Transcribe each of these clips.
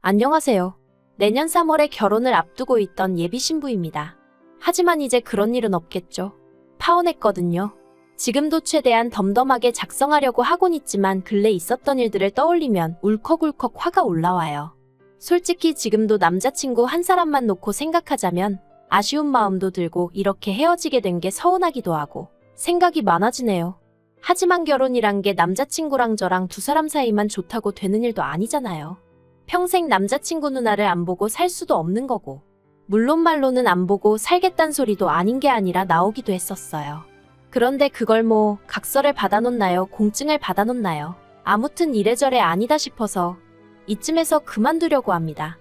안녕하세요. 내년 3월에 결혼을 앞두고 있던 예비 신부입니다. 하지만 이제 그런 일은 없겠죠. 파혼했거든요. 지금도 최대한 덤덤하게 작성하려고 하곤 있지만 근래 있었던 일들을 떠올리면 울컥울컥 화가 올라와요. 솔직히 지금도 남자친구 한 사람만 놓고 생각하자면 아쉬운 마음도 들고 이렇게 헤어지게 된 게 서운하기도 하고 생각이 많아지네요. 하지만 결혼이란 게 남자친구랑 저랑 두 사람 사이만 좋다고 되는 일도 아니잖아요. 평생 남자친구 누나를 안 보고 살 수도 없는 거고, 물론 말로는 안 보고 살겠단 소리도 아닌 게 아니라 나오기도 했었어요. 그런데 그걸 뭐 각서를 받아놓나요? 공증을 받아놓나요? 아무튼 이래저래 아니다 싶어서 이쯤에서 그만두려고 합니다.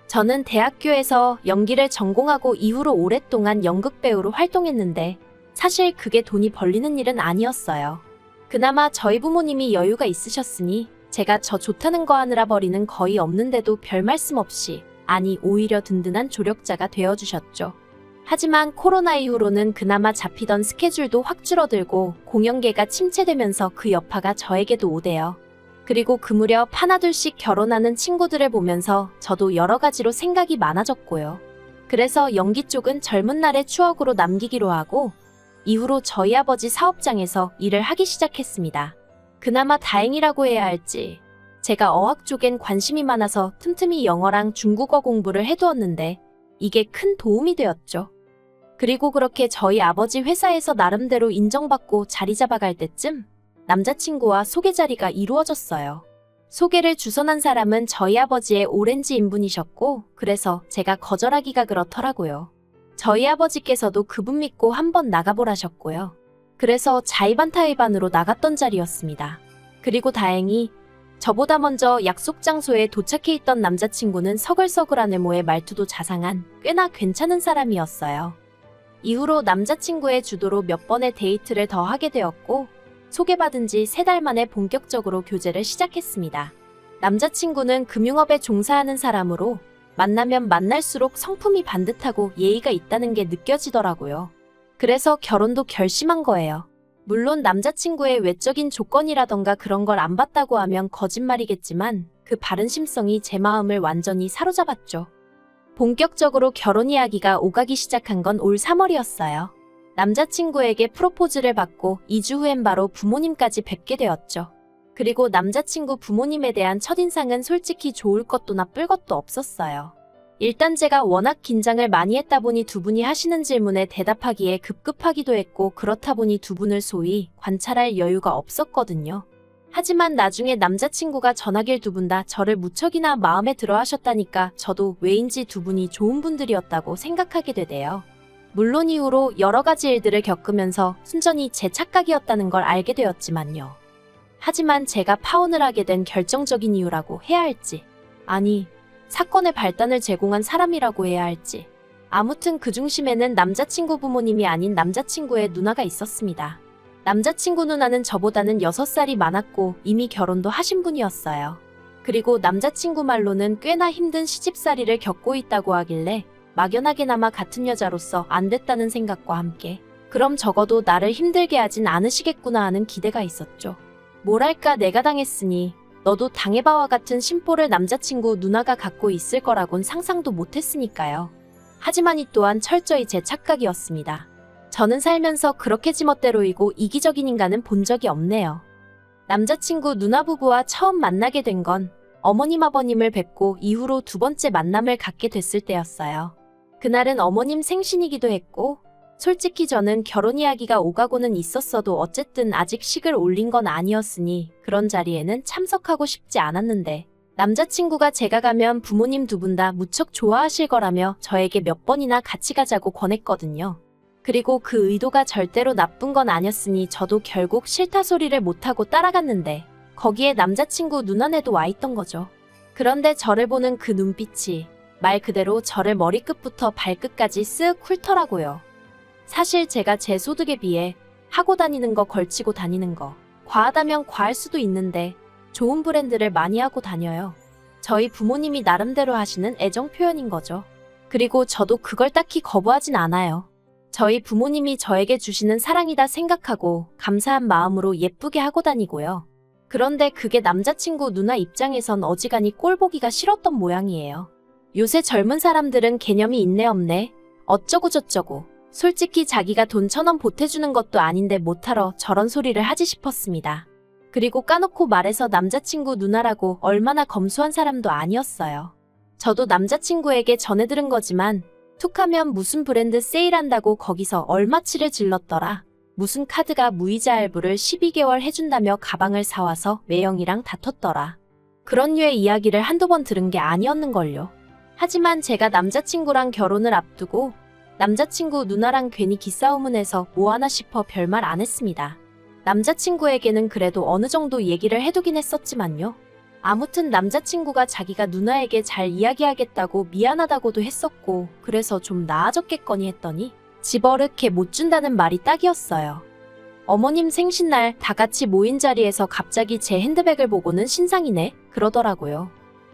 저는 대학교에서 연기를 전공하고 이후로 오랫동안 연극배우로 활동했는데 사실 그게 돈이 벌리는 일은 아니었어요. 그나마 저희 부모님이 여유가 있으셨으니 제가 저 좋다는 거 하느라 벌이는 거의 없는데도 별 말씀 없이, 아니 오히려 든든한 조력자가 되어주셨죠. 하지만 코로나 이후로는 그나마 잡히던 스케줄도 확 줄어들고 공연계가 침체되면서 그 여파가 저에게도 오대요. 그리고 그 무렵 하나둘씩 결혼하는 친구들을 보면서 저도 여러 가지로 생각이 많아졌고요. 그래서 연기 쪽은 젊은 날의 추억으로 남기기로 하고 이후로 저희 아버지 사업장에서 일을 하기 시작했습니다. 그나마 다행이라고 해야 할지, 제가 어학 쪽엔 관심이 많아서 틈틈이 영어랑 중국어 공부를 해두었는데 이게 큰 도움이 되었죠. 그리고 그렇게 저희 아버지 회사에서 나름대로 인정받고 자리 잡아갈 때쯤 남자친구와 소개 자리가 이루어졌어요. 소개를 주선한 사람은 저희 아버지의 오렌지 인분이셨고, 그래서 제가 거절하기가 그렇더라고요. 저희 아버지께서도 그분 믿고 한번 나가보라셨고요. 그래서 자의반타의반으로 나갔던 자리였습니다. 그리고 다행히 저보다 먼저 약속 장소에 도착해 있던 남자친구는 서글서글한 외모의 말투도 자상한 꽤나 괜찮은 사람이었어요. 이후로 남자친구의 주도로 몇 번의 데이트를 더 하게 되었고 소개받은 지 3달 만에 본격적으로 교제를 시작했습니다. 남자친구는 금융업에 종사하는 사람으로 만나면 만날수록 성품이 반듯하고 예의가 있다는 게 느껴지더라고요. 그래서 결혼도 결심한 거예요. 물론 남자친구의 외적인 조건이라던가 그런 걸 안 봤다고 하면 거짓말이겠지만 그 바른 심성이 제 마음을 완전히 사로잡았죠. 본격적으로 결혼 이야기가 오가기 시작한 건 올 3월이었어요. 남자친구에게 프로포즈를 받고 2주 후엔 바로 부모님까지 뵙게 되었죠. 그리고 남자친구 부모님에 대한 첫인상은 솔직히 좋을 것도 나쁠 것도 없었어요. 일단 제가 워낙 긴장을 많이 했다 보니 두 분이 하시는 질문에 대답하기에 급급하기도 했고 그렇다 보니 두 분을 소위 관찰할 여유가 없었거든요. 하지만 나중에 남자친구가 전하길 두 분 다 저를 무척이나 마음에 들어 하셨다니까 저도 왜인지 두 분이 좋은 분들이었다고 생각하게 되대요. 물론 이후로 여러 가지 일들을 겪으면서 순전히 제 착각이었다는 걸 알게 되었지만요. 하지만 제가 파혼을 하게 된 결정적인 이유라고 해야 할지, 아니 사건의 발단을 제공한 사람이라고 해야 할지, 아무튼 그 중심에는 남자친구 부모님이 아닌 남자친구의 누나가 있었습니다. 남자친구 누나는 저보다는 6살이 많았고 이미 결혼도 하신 분이었어요. 그리고 남자친구 말로는 꽤나 힘든 시집살이를 겪고 있다고 하길래 막연하게나마 같은 여자로서 안 됐다는 생각과 함께 그럼 적어도 나를 힘들게 하진 않으시겠구나 하는 기대가 있었죠. 뭐랄까 내가 당했으니 너도 당해봐와 같은 심보를 남자친구 누나가 갖고 있을 거라곤 상상도 못했으니까요. 하지만 이 또한 철저히 제 착각이었습니다. 저는 살면서 그렇게 지멋대로이고 이기적인 인간은 본 적이 없네요. 남자친구 누나 부부와 처음 만나게 된 건 어머님 아버님을 뵙고 이후로 두 번째 만남을 갖게 됐을 때였어요. 그날은 어머님 생신이기도 했고 솔직히 저는 결혼 이야기가 오가고는 있었어도 어쨌든 아직 식을 올린 건 아니었으니 그런 자리에는 참석하고 싶지 않았는데 남자친구가 제가 가면 부모님 두 분 다 무척 좋아하실 거라며 저에게 몇 번이나 같이 가자고 권했거든요. 그리고 그 의도가 절대로 나쁜 건 아니었으니 저도 결국 싫다 소리를 못하고 따라갔는데 거기에 남자친구 눈안에도 와 있던 거죠. 그런데 저를 보는 그 눈빛이 말 그대로 저를 머리끝부터 발끝까지 쓱 훑더라고요. 사실 제가 제 소득에 비해 하고 다니는 거 걸치고 다니는 거 과하다면 과할 수도 있는데 좋은 브랜드를 많이 하고 다녀요. 저희 부모님이 나름대로 하시는 애정 표현인 거죠. 그리고 저도 그걸 딱히 거부하진 않아요. 저희 부모님이 저에게 주시는 사랑이다 생각하고 감사한 마음으로 예쁘게 하고 다니고요. 그런데 그게 남자친구 누나 입장에선 어지간히 꼴보기가 싫었던 모양이에요. 요새 젊은 사람들은 개념이 있네 없네. 어쩌고 저쩌고. 솔직히 자기가 돈 1,000원 보태주는 것도 아닌데 못하러 저런 소리를 하지 싶었습니다. 그리고 까놓고 말해서 남자친구 누나라고 얼마나 검소한 사람도 아니었어요. 저도 남자친구에게 전해 들은 거지만 툭하면 무슨 브랜드 세일한다고 거기서 얼마치를 질렀더라. 무슨 카드가 무이자 할부를 12개월 해준다며 가방을 사와서 매형이랑 다퉜더라. 그런 류의 이야기를 한두 번 들은 게 아니었는걸요. 하지만 제가 남자친구랑 결혼을 앞두고 남자친구 누나랑 괜히 기싸움은 해서 뭐하나 싶어 별말 안 했습니다. 남자친구에게는 그래도 어느 정도 얘기를 해두긴 했었지만요. 아무튼 남자친구가 자기가 누나에게 잘 이야기하겠다고 미안하다고도 했었고 그래서 좀 나아졌겠거니 했더니 집어릇게 못 준다는 말이 딱이었어요. 어머님 생신날 다 같이 모인 자리에서 갑자기 제 핸드백을 보고는 신상이네 그러더라고요.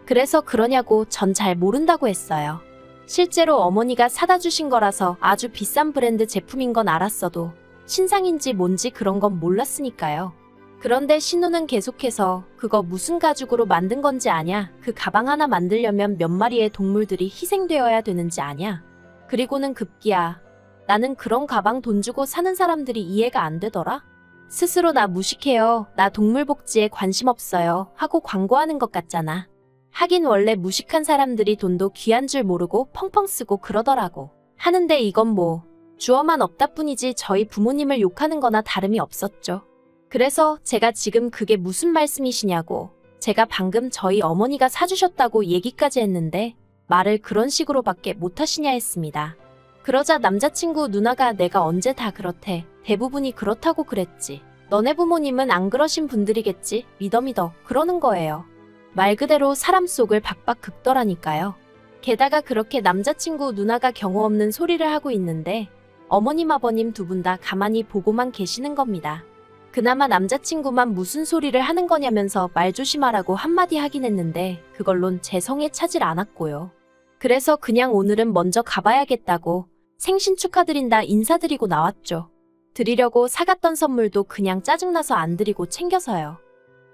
그래서 그러냐고 전 잘 모른다고 했어요. 실제로 어머니가 사다 주신 거라서 아주 비싼 브랜드 제품인 건 알았어도 신상인지 뭔지 그런 건 몰랐으니까요. 그런데 신우는 계속해서 그거 무슨 가죽으로 만든 건지 아냐? 그 가방 하나 만들려면 몇 마리의 동물들이 희생되어야 되는지 아냐? 그리고는 급기야 나는 그런 가방 돈 주고 사는 사람들이 이해가 안 되더라? 스스로 나 무식해요. 나 동물복지에 관심 없어요. 하고 광고하는 것 같잖아. 하긴 원래 무식한 사람들이 돈도 귀한 줄 모르고 펑펑 쓰고 그러더라고. 하는데 이건 뭐 주어만 없다 뿐이지 저희 부모님을 욕하는 거나 다름이 없었죠. 그래서 제가 지금 그게 무슨 말씀이시냐고 제가 방금 저희 어머니가 사주셨다고 얘기까지 했는데 말을 그런 식으로밖에 못하시냐 했습니다. 그러자 남자친구 누나가 내가 언제 다 그렇대. 대부분이 그렇다고 그랬지. 너네 부모님은 안 그러신 분들이겠지. 믿어 그러는 거예요. 말 그대로 사람 속을 박박 긁더라니까요. 게다가 그렇게 남자친구 누나가 경우 없는 소리를 하고 있는데 어머님 아버님 두 분 다 가만히 보고만 계시는 겁니다. 그나마 남자친구만 무슨 소리를 하는 거냐면서 말 조심하라고 한마디 하긴 했는데 그걸론 제 성에 차질 않았고요. 그래서 그냥 오늘은 먼저 가봐야겠다고 생신 축하드린다 인사드리고 나왔죠. 드리려고 사갔던 선물도 그냥 짜증나서 안 드리고 챙겨서요.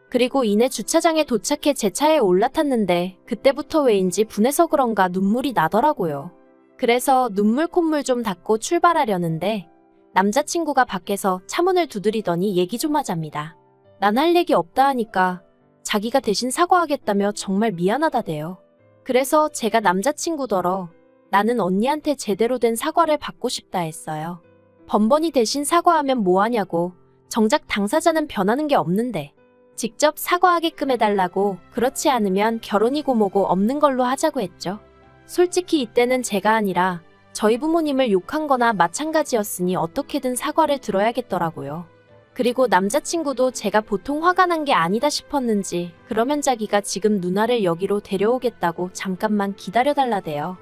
그리고 이내 주차장에 도착해 제 차에 올라탔는데 그때부터 왜인지 분해서 그런가 눈물이 나더라고요. 그래서 눈물 콧물 좀 닦고 출발하려는데 남자친구가 밖에서 차문을 두드리더니 얘기 좀 하자입니다. 난 할 얘기 없다 하니까 자기가 대신 사과하겠다며 정말 미안하다대요. 그래서 제가 남자친구더러 나는 언니한테 제대로 된 사과를 받고 싶다 했어요. 번번이 대신 사과하면 뭐하냐고. 정작 당사자는 변하는 게 없는데 직접 사과하게끔 해달라고. 그렇지 않으면 결혼이고 뭐고 없는 걸로 하자고 했죠. 솔직히 이때는 제가 아니라 저희 부모님을 욕한 거나 마찬가지였으니 어떻게든 사과를 들어야겠더라고요. 그리고 남자친구도 제가 보통 화가 난 게 아니다 싶었는지 그러면 자기가 지금 누나를 여기로 데려오겠다고 잠깐만 기다려달라대요.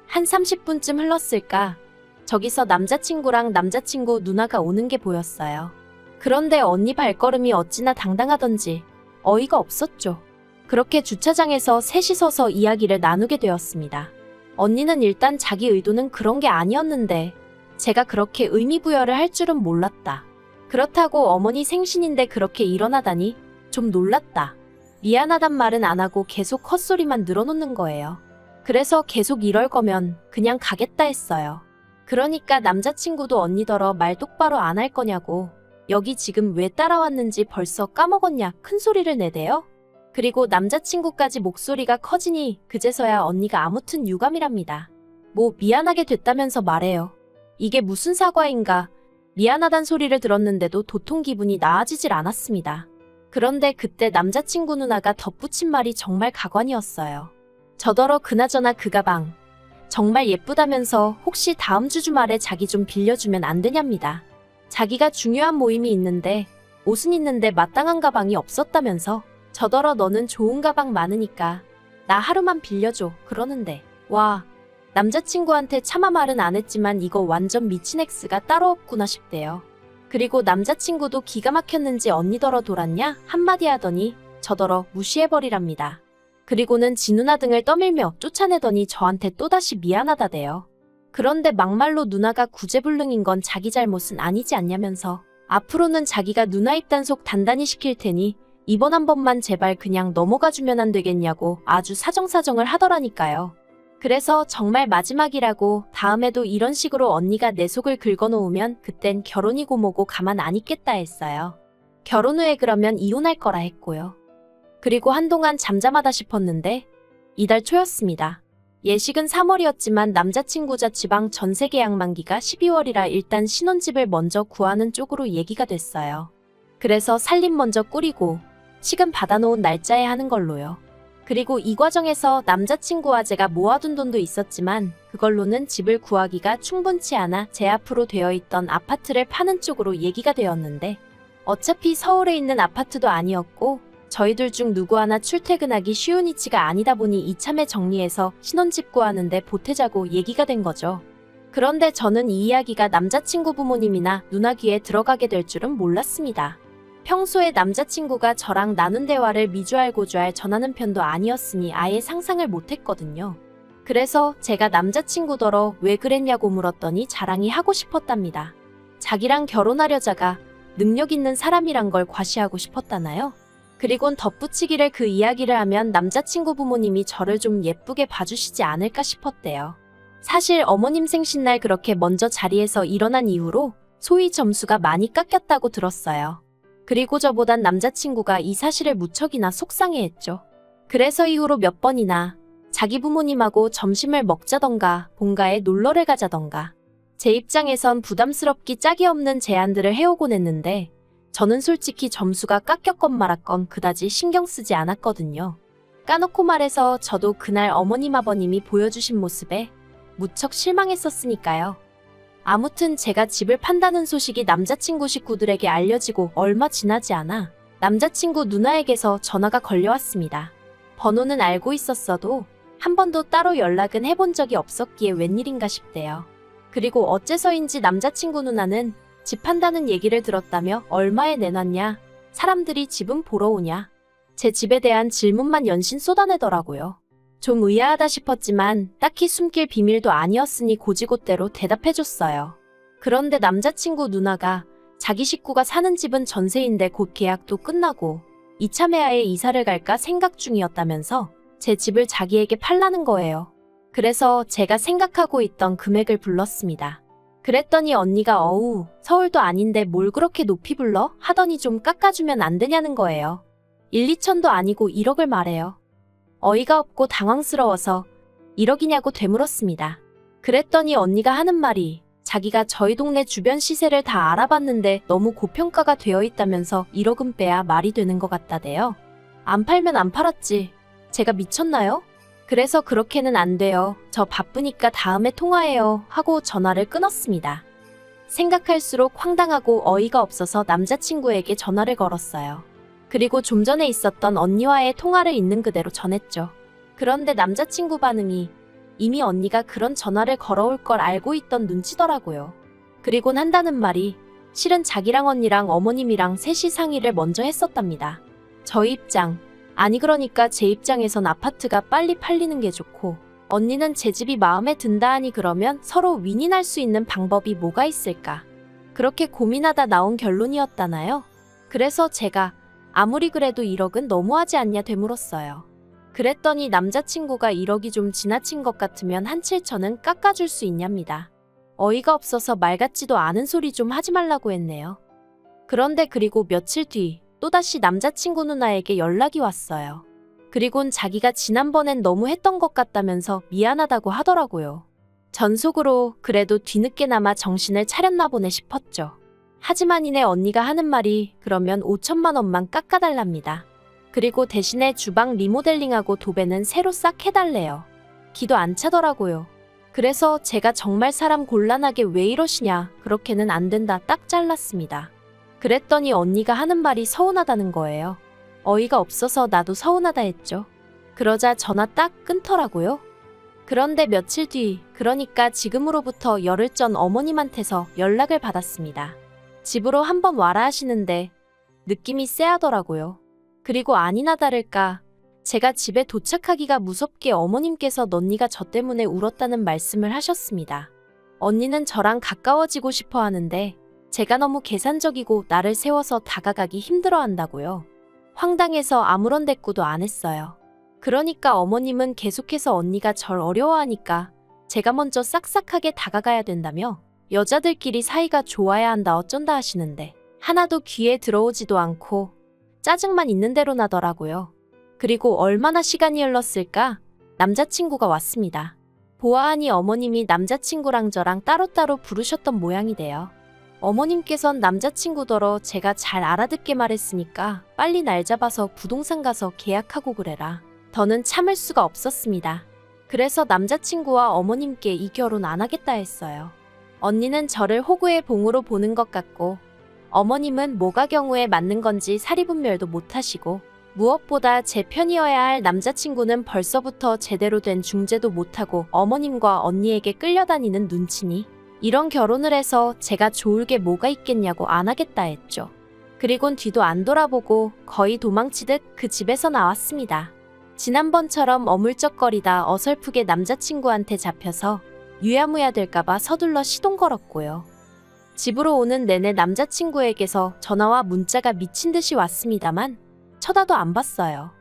한 30분쯤 흘렀을까? 저기서 남자친구랑 남자친구 누나가 오는 게 보였어요. 그런데 언니 발걸음이 어찌나 당당하던지 어이가 없었죠. 그렇게 주차장에서 셋이 서서 이야기를 나누게 되었습니다. 언니는 일단 자기 의도는 그런 게 아니었는데 제가 그렇게 의미부여를 할 줄은 몰랐다. 그렇다고 어머니 생신인데 그렇게 일어나다니 좀 놀랐다. 미안하단 말은 안 하고 계속 헛소리만 늘어놓는 거예요. 그래서 계속 이럴 거면 그냥 가겠다 했어요. 그러니까 남자친구도 언니더러 말 똑바로 안 할 거냐고. 여기 지금 왜 따라왔는지 벌써 까먹었냐 큰 소리를 내대요. 그리고 남자친구까지 목소리가 커지니 그제서야 언니가 아무튼 유감이랍니다. 뭐 미안하게 됐다면서 말해요. 이게 무슨 사과인가. 미안하단 소리를 들었는데도 도통 기분이 나아지질 않았습니다. 그런데 그때 남자친구 누나가 덧붙인 말이 정말 가관이었어요. 저더러 그나저나 그 가방 정말 예쁘다면서 혹시 다음 주 주말에 자기 좀 빌려주면 안 되냐입니다. 자기가 중요한 모임이 있는데 옷은 있는데 마땅한 가방이 없었다면서 저더러 너는 좋은 가방 많으니까 나 하루만 빌려줘 그러는데 와 남자친구한테 차마 말은 안 했지만 이거 완전 미친 X가 따로 없구나 싶대요. 그리고 남자친구도 기가 막혔는지 언니더러 돌았냐 한마디 하더니 저더러 무시해버리랍니다. 그리고는 지 누나 등을 떠밀며 쫓아내더니 저한테 또다시 미안하다대요. 그런데 막말로 누나가 구제불능인 건 자기 잘못은 아니지 않냐면서 앞으로는 자기가 누나 입단속 단단히 시킬 테니 이번 한 번만 제발 그냥 넘어가주면 안 되겠냐고 아주 사정사정을 하더라니까요. 그래서 정말 마지막이라고 다음에도 이런 식으로 언니가 내 속을 긁어놓으면 그땐 결혼이고 뭐고 가만 안 있겠다 했어요. 결혼 후에 그러면 이혼할 거라 했고요. 그리고 한동안 잠잠하다 싶었는데 이달 초였습니다. 예식은 3월이었지만 남자친구자 지방 전세 계약 만기가 12월이라 일단 신혼집을 먼저 구하는 쪽으로 얘기가 됐어요. 그래서 살림 먼저 꾸리고 시금 받아놓은 날짜에 하는 걸로요. 그리고 이 과정에서 남자친구와 제가 모아둔 돈도 있었지만 그걸로는 집을 구하기가 충분치 않아 제 앞으로 되어 있던 아파트를 파는 쪽으로 얘기가 되었는데 어차피 서울에 있는 아파트도 아니었고 저희들 중 누구 하나 출퇴근하기 쉬운 위치가 아니다 보니 이참에 정리해서 신혼집 구하는데 보태자고 얘기가 된 거죠. 그런데 저는 이 이야기가 남자친구 부모님이나 누나 귀에 들어가게 될 줄은 몰랐습니다. 평소에 남자친구가 저랑 나눈 대화를 미주알고주알 전하는 편도 아니었으니 아예 상상을 못했거든요. 그래서 제가 남자친구더러 왜 그랬냐고 물었더니 자랑이 하고 싶었답니다. 자기랑 결혼하려자가 능력 있는 사람이란 걸 과시하고 싶었다나요? 그리곤 덧붙이기를 그 이야기를 하면 남자친구 부모님이 저를 좀 예쁘게 봐주시지 않을까 싶었대요. 사실 어머님 생신날 그렇게 먼저 자리에서 일어난 이후로 소위 점수가 많이 깎였다고 들었어요. 그리고 저보단 남자친구가 이 사실을 무척이나 속상해했죠. 그래서 이후로 몇 번이나 자기 부모님하고 점심을 먹자던가 본가에 놀러를 가자던가 제 입장에선 부담스럽기 짝이 없는 제안들을 해오곤 했는데 저는 솔직히 점수가 깎였건 말았건 그다지 신경 쓰지 않았거든요. 까놓고 말해서 저도 그날 어머님 아버님이 보여주신 모습에 무척 실망했었으니까요. 아무튼 제가 집을 판다는 소식이 남자친구 식구들에게 알려지고 얼마 지나지 않아 남자친구 누나에게서 전화가 걸려왔습니다. 번호는 알고 있었어도 한 번도 따로 연락은 해본 적이 없었기에 웬일인가 싶대요. 그리고 어째서인지 남자친구 누나는 집 판다는 얘기를 들었다며 얼마에 내놨냐, 사람들이 집은 보러 오냐, 제 집에 대한 질문만 연신 쏟아내더라고요. 좀 의아하다 싶었지만 딱히 숨길 비밀도 아니었으니 고지고대로 대답해줬어요. 그런데 남자친구 누나가 자기 식구가 사는 집은 전세인데 곧 계약도 끝나고 이참에 아예 이사를 갈까 생각 중이었다면서 제 집을 자기에게 팔라는 거예요. 그래서 제가 생각하고 있던 금액을 불렀습니다. 그랬더니 언니가 어우, 서울도 아닌데 뭘 그렇게 높이 불러? 하더니 좀 깎아주면 안 되냐는 거예요. 1, 2천도 아니고 1억을 말해요. 어이가 없고 당황스러워서 1억이냐고 되물었습니다. 그랬더니 언니가 하는 말이 자기가 저희 동네 주변 시세를 다 알아봤는데 너무 고평가가 되어 있다면서 1억은 빼야 말이 되는 것 같다대요. 안 팔면 안 팔았지. 제가 미쳤나요? 그래서 그렇게는 안 돼요. 저 바쁘니까 다음에 통화해요. 하고 전화를 끊었습니다. 생각할수록 황당하고 어이가 없어서 남자친구에게 전화를 걸었어요. 그리고 좀 전에 있었던 언니와의 통화를 있는 그대로 전했죠. 그런데 남자친구 반응이 이미 언니가 그런 전화를 걸어올 걸 알고 있던 눈치더라고요. 그리곤 한다는 말이 실은 자기랑 언니랑 어머님이랑 셋이 상의를 먼저 했었답니다. 저희 입장, 아니 그러니까 제 입장에선 아파트가 빨리 팔리는 게 좋고 언니는 제 집이 마음에 든다 하니 그러면 서로 윈윈할 수 있는 방법이 뭐가 있을까? 그렇게 고민하다 나온 결론이었다나요? 그래서 제가 아무리 그래도 1억은 너무하지 않냐 되물었어요. 그랬더니 남자친구가 1억이 좀 지나친 것 같으면 한 7천은 깎아줄 수 있냐입니다. 어이가 없어서 말 같지도 않은 소리 좀 하지 말라고 했네요. 그런데 그리고 며칠 뒤 또다시 남자친구 누나에게 연락이 왔어요. 그리곤 자기가 지난번엔 너무 했던 것 같다면서 미안하다고 하더라고요. 전 속으로 그래도 뒤늦게나마 정신을 차렸나 보네 싶었죠. 하지만 이내 언니가 하는 말이 그러면 5천만 원만 깎아달랍니다. 그리고 대신에 주방 리모델링하고 도배는 새로 싹 해달래요. 기도 안 차더라고요. 그래서 제가 정말 사람 곤란하게 왜 이러시냐, 그렇게는 안 된다 딱 잘랐습니다. 그랬더니 언니가 하는 말이 서운하다는 거예요. 어이가 없어서 나도 서운하다 했죠. 그러자 전화 딱 끊더라고요. 그런데 며칠 뒤, 그러니까 지금으로부터 열흘 전 어머님한테서 연락을 받았습니다. 집으로 한번 와라 하시는데 느낌이 쎄하더라고요. 그리고 아니나 다를까 제가 집에 도착하기가 무섭게 어머님께서 언니가 저 때문에 울었다는 말씀을 하셨습니다. 언니는 저랑 가까워지고 싶어 하는데 제가 너무 계산적이고 나를 세워서 다가가기 힘들어 한다고요. 황당해서 아무런 대꾸도 안 했어요. 그러니까 어머님은 계속해서 언니가 절 어려워하니까 제가 먼저 싹싹하게 다가가야 된다며 여자들끼리 사이가 좋아야 한다 어쩐다 하시는데 하나도 귀에 들어오지도 않고 짜증만 있는 대로 나더라고요. 그리고 얼마나 시간이 흘렀을까? 남자친구가 왔습니다. 보아하니 어머님이 남자친구랑 저랑 따로따로 부르셨던 모양이 돼요. 어머님께선 남자친구더러 제가 잘 알아듣게 말했으니까 빨리 날 잡아서 부동산 가서 계약하고 그래라. 더는 참을 수가 없었습니다. 그래서 남자친구와 어머님께 이 결혼 안 하겠다 했어요. 언니는 저를 호구의 봉으로 보는 것 같고 어머님은 뭐가 경우에 맞는 건지 사리분별도 못하시고 무엇보다 제 편이어야 할 남자친구는 벌써부터 제대로 된 중재도 못하고 어머님과 언니에게 끌려다니는 눈치니 이런 결혼을 해서 제가 좋을 게 뭐가 있겠냐고 안 하겠다 했죠. 그리곤 뒤도 안 돌아보고 거의 도망치듯 그 집에서 나왔습니다. 지난번처럼 어물쩍거리다 어설프게 남자친구한테 잡혀서 유야무야 될까봐 서둘러 시동 걸었고요. 집으로 오는 내내 남자친구에게서 전화와 문자가 미친 듯이 왔습니다만 쳐다도 안 봤어요.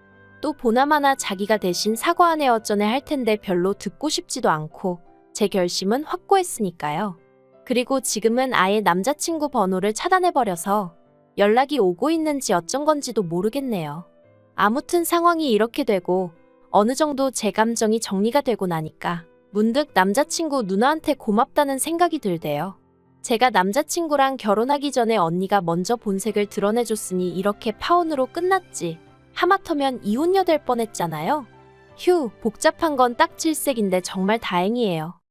또 보나마나 자기가 대신 사과하네 어쩌네 할 텐데 별로 듣고 싶지도 않고 제 결심은 확고했으니까요. 그리고 지금은 아예 남자친구 번호를 차단해버려서 연락이 오고 있는지 어쩐 건지도 모르겠네요. 아무튼 상황이 이렇게 되고 어느 정도 제 감정이 정리가 되고 나니까 문득 남자친구 누나한테 고맙다는 생각이 들대요. 제가 남자친구랑 결혼하기 전에 언니가 먼저 본색을 드러내줬으니 이렇게 파혼으로 끝났지. 하마터면 이혼녀 될 뻔했잖아요. 휴, 복잡한 건 딱 질색인데 정말 다행이에요.